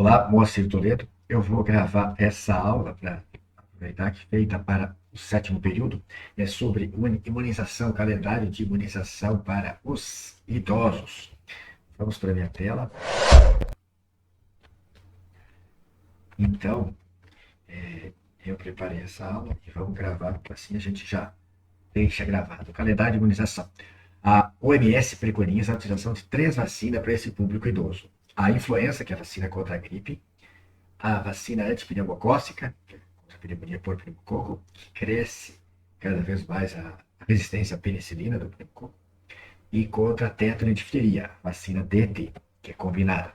Olá, Moacir Toledo. Eu vou gravar essa aula para aproveitar que feita para o sétimo período. É sobre imunização, calendário de imunização para os idosos. Vamos para a minha tela. Então, eu preparei essa aula e vamos gravar, assim a gente já deixa gravado. Calendário de imunização. A OMS preconiza a utilização de 3 vacinas para esse público idoso. A influenza, que é a vacina contra a gripe, a vacina antipneumocócica, contra a pneumonia por pneumococo, que cresce cada vez mais a resistência à penicilina do pneumococo, e contra a tétano e difteria, vacina DT, que é combinada.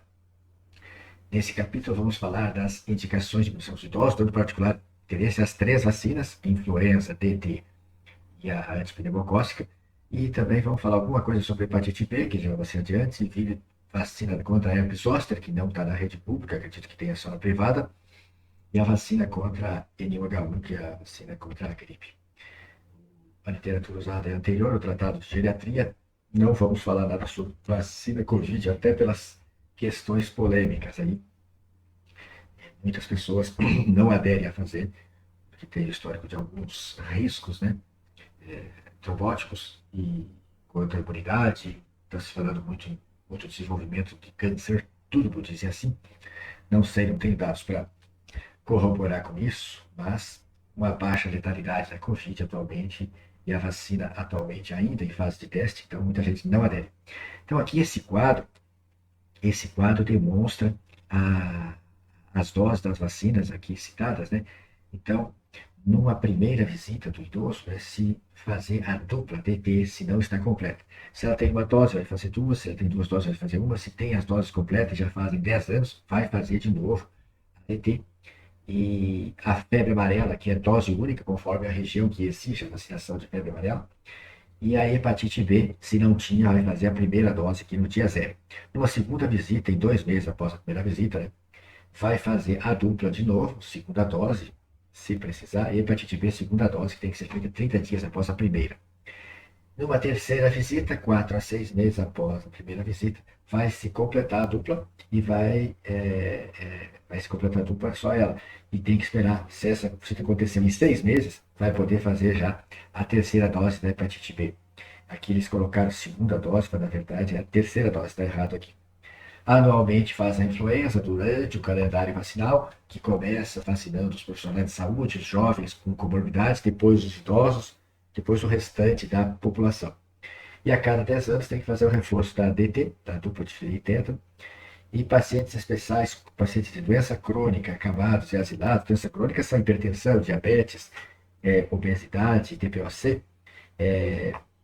Nesse capítulo vamos falar das indicações de imunização dos idosos, dando particular interesse às 3 vacinas, influenza, DT e a antipneumocócica, e também vamos falar alguma coisa sobre hepatite B, que já é uma vacina de antes, e vacina contra a herpes zoster, que não está na rede pública, acredito que tenha só na privada, e a vacina contra N1H1, que é a vacina contra a gripe. A literatura usada é anterior, o Tratado de Geriatria. Não vamos falar nada sobre vacina Covid, até pelas questões polêmicas aí. Muitas pessoas não aderem a fazer, porque tem histórico de alguns riscos, né? Trombóticos e contra a imunidade. Está se falando muito em muito desenvolvimento de câncer, tudo por dizer assim. Não sei, não tenho dados para corroborar com isso, mas uma baixa letalidade da Covid atualmente e a vacina atualmente ainda em fase de teste, então muita gente não adere. Então aqui esse quadro demonstra as doses das vacinas aqui citadas, né? Então, numa primeira visita do idoso, é se fazer a dupla DT, se não está completa. Se ela tem uma dose, vai fazer duas, se ela tem duas doses, vai fazer uma, se tem as doses completas, já fazem 10 anos, vai fazer de novo a DT. E a febre amarela, que é dose única, conforme a região que exige a vacinação de febre amarela. E a hepatite B, se não tinha, vai fazer a primeira dose aqui no dia zero. Numa segunda visita, em 2 meses após a primeira visita, né, vai fazer a dupla de novo, segunda dose, se precisar, e hepatite B, segunda dose, que tem que ser feita 30 dias após a primeira. Numa terceira visita, 4 a 6 meses após a primeira visita, vai se completar a dupla e vai se completar a dupla só ela. E tem que esperar, se essa visita acontecer em 6 meses, vai poder fazer já a terceira dose da hepatite B. Aqui eles colocaram segunda dose, mas na verdade é a terceira dose, está errado aqui. Anualmente faz a influenza durante o calendário vacinal, que começa vacinando os profissionais de saúde, os jovens com comorbidades, depois os idosos, depois o restante da população. E a cada 10 anos tem que fazer o reforço da DT, da dupla de tétano, e pacientes especiais, pacientes de doença crônica, acabados e asilados. Doença crônica são hipertensão, diabetes, obesidade, TPOC,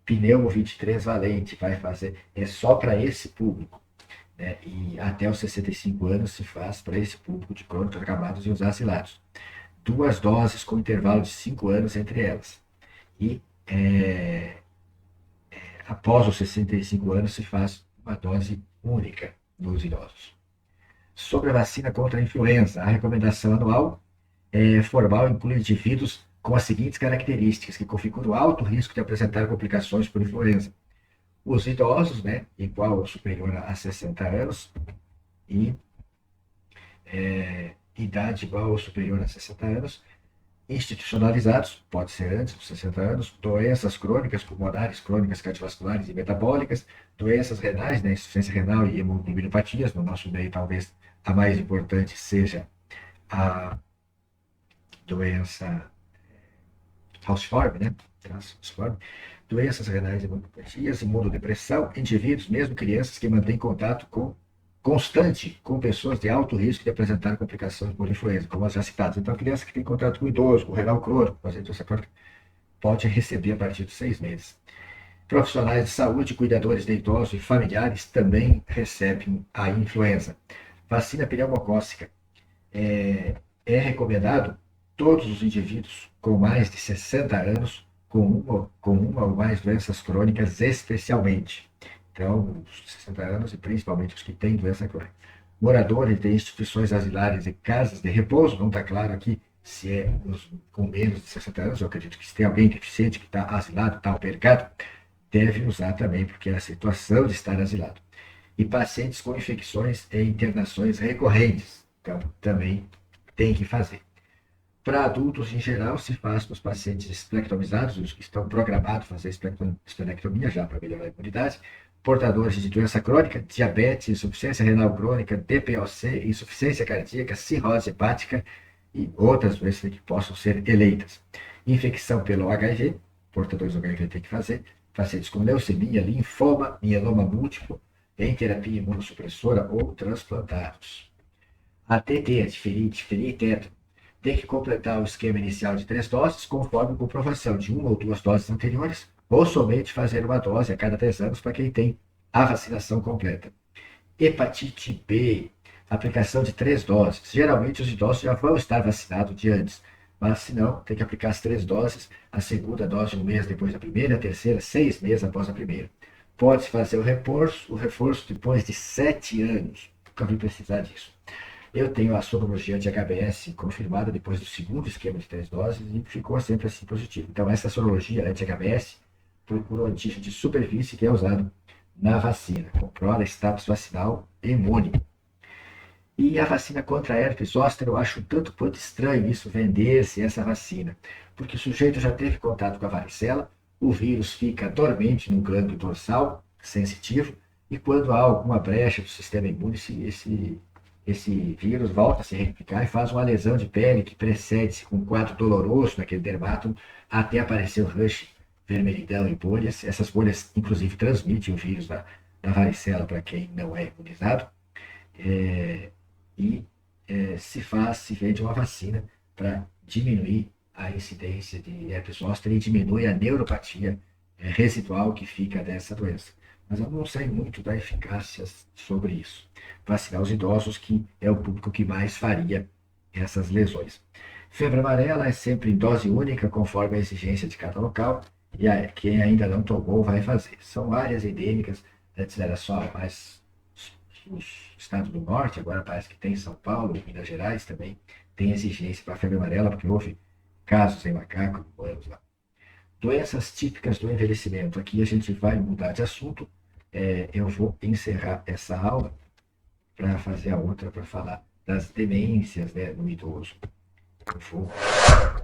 pneumo 23 valente, vai fazer, é só para esse público. Né? E até os 65 anos se faz para esse público de crônicos acabados e os asilados. 2 doses com intervalo de 5 anos entre elas. E após os 65 anos se faz uma dose única nos idosos. Sobre a vacina contra a influenza, a recomendação anual formal inclui indivíduos com as seguintes características, que configuram alto risco de apresentar complicações por influenza. Os idosos, né, igual ou superior a 60 anos, e idade igual ou superior a 60 anos, institucionalizados, pode ser antes dos 60 anos, doenças crônicas, pulmonares, crônicas, cardiovasculares e metabólicas, doenças renais, né, insuficiência renal e hemoglobinopatias, no nosso meio talvez a mais importante seja a doença Hausform, né, doenças renais e hemoglobinopatias, imunodepressão, indivíduos, mesmo crianças que mantêm contato constante com pessoas de alto risco de apresentar complicações por influenza, como as já citadas. Então, a criança que tem contato com idoso, com renal crônico, com doença crônica, pode receber a partir de 6 meses. Profissionais de saúde, cuidadores de idosos e familiares também recebem a influenza. Vacina pneumocócica. É recomendado todos os indivíduos com mais de 60 anos com uma ou mais doenças crônicas, especialmente. Então, os 60 anos e principalmente os que têm doença crônica. Moradores de instituições asilares e casas de repouso, não está claro aqui se é com menos de 60 anos, eu acredito que se tem alguém deficiente que está asilado, está albergado, deve usar também, porque é a situação de estar asilado. E pacientes com infecções e internações recorrentes. Então, também tem que fazer. Para adultos, em geral, se faz para os pacientes esplectromizados, os que estão programados a fazer esplectromia já para melhorar a imunidade, portadores de doença crônica, diabetes, insuficiência renal crônica, DPOC, insuficiência cardíaca, cirrose hepática e outras doenças que possam ser eleitas. Infecção pelo HIV, portadores do HIV tem que fazer, pacientes com leucemia, linfoma, mieloma múltiplo, em terapia imunossupressora ou transplantados. ATT, diferir teto, tem que completar o esquema inicial de 3 doses, conforme comprovação de 1 ou 2 doses anteriores, ou somente fazer uma dose a cada 3 anos para quem tem a vacinação completa. Hepatite B, aplicação de 3 doses. Geralmente os idosos já vão estar vacinados de antes, mas se não, tem que aplicar as 3 doses, a segunda dose 1 mês depois da primeira, a terceira 6 meses após a primeira. Pode-se fazer o reforço depois de 7 anos. Nunca vi precisar disso. Eu tenho a sorologia de HBS confirmada depois do segundo esquema de 3 doses e ficou sempre assim positivo. Então, essa sorologia de HBS procura o antígeno de superfície que é usado na vacina. Comprova status vacinal imune. E a vacina contra a herpes zoster, eu acho tanto quanto estranho isso vender-se essa vacina, porque o sujeito já teve contato com a varicela, o vírus fica dormente no glândula dorsal, sensitivo, e quando há alguma brecha do sistema imune, esse vírus volta a se replicar e faz uma lesão de pele que precede-se com um quadro doloroso naquele dermato, até aparecer o rush, vermelhidão e bolhas. Essas bolhas, inclusive, transmitem o vírus da varicela para quem não é imunizado. E se vende uma vacina para diminuir a incidência de herpes zoster e diminui a neuropatia residual que fica dessa doença. Mas eu não sei muito da eficácia sobre isso. Vacinar os idosos, que é o público que mais faria essas lesões. Febre amarela é sempre em dose única, conforme a exigência de cada local, e quem ainda não tomou vai fazer. São áreas endêmicas, antes era só mais os estados do norte, agora parece que tem São Paulo, Minas Gerais também, tem exigência para febre amarela, porque houve casos em macaco, humanos lá. Doenças típicas do envelhecimento. Aqui a gente vai mudar de assunto. Eu vou encerrar essa aula para fazer a outra, para falar das demências, né, no idoso. Eu vou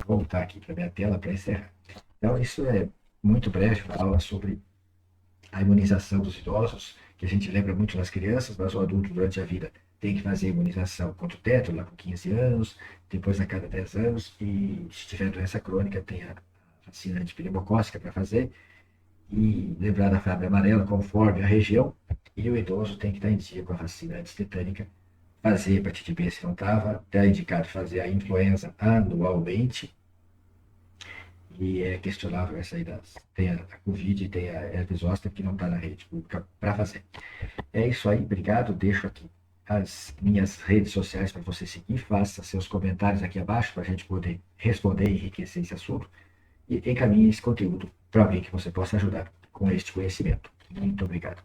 voltar aqui para minha tela para encerrar. Então, isso é muito breve, uma aula sobre a imunização dos idosos, que a gente lembra muito nas crianças, mas o adulto durante a vida tem que fazer a imunização contra o tétano, lá com 15 anos, depois a cada 10 anos, e se tiver doença crônica, tem a vacina antipneumocócica para fazer, e lembrar da febre amarela conforme a região, e o idoso tem que estar em dia com a vacina antitetânica, fazer hepatite B se não estava, está indicado fazer a influenza anualmente, e é questionável essa aí tem a Covid e tem a herpes zoster que não está na rede pública para fazer. É isso aí, obrigado, deixo aqui as minhas redes sociais para você seguir, faça seus comentários aqui abaixo para a gente poder responder e enriquecer esse assunto, e encaminhe esse conteúdo para alguém que você possa ajudar com este conhecimento. Muito obrigado.